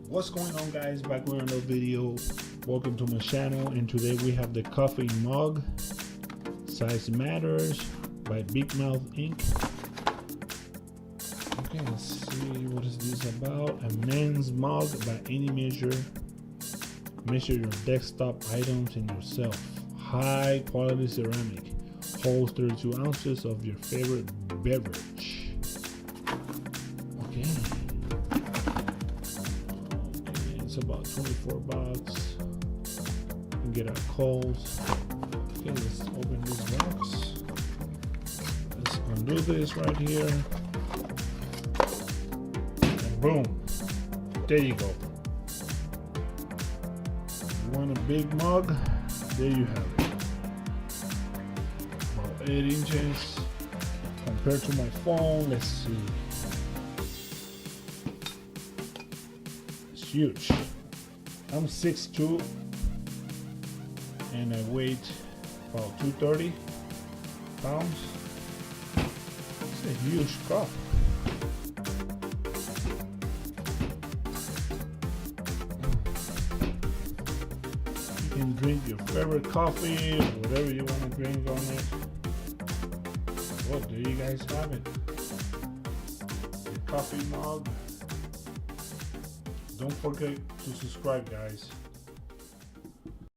What's going on, guys? Back with another video. Welcome to my channel, and today we have the coffee mug. Size Matters by Big Mouth Inc. Okay, let's see, what is this about? A men's mug by any measure. Measure your desktop items and yourself. High quality ceramic. Holds 32 ounces of your favorite beverage. Okay. It's about 24 bucks. You can get our calls. Okay, let's open this box. Let's undo this right here. And boom. There you go. You want a big mug? There you have it. About 8 inches. Compared to my phone, let's see. It's huge. I'm 6'2" and I weigh about 230 pounds. It's a huge cup. You can drink your favorite coffee or whatever you want to drink on it. Well, there you guys have it. The coffee mug. Don't forget to subscribe, guys.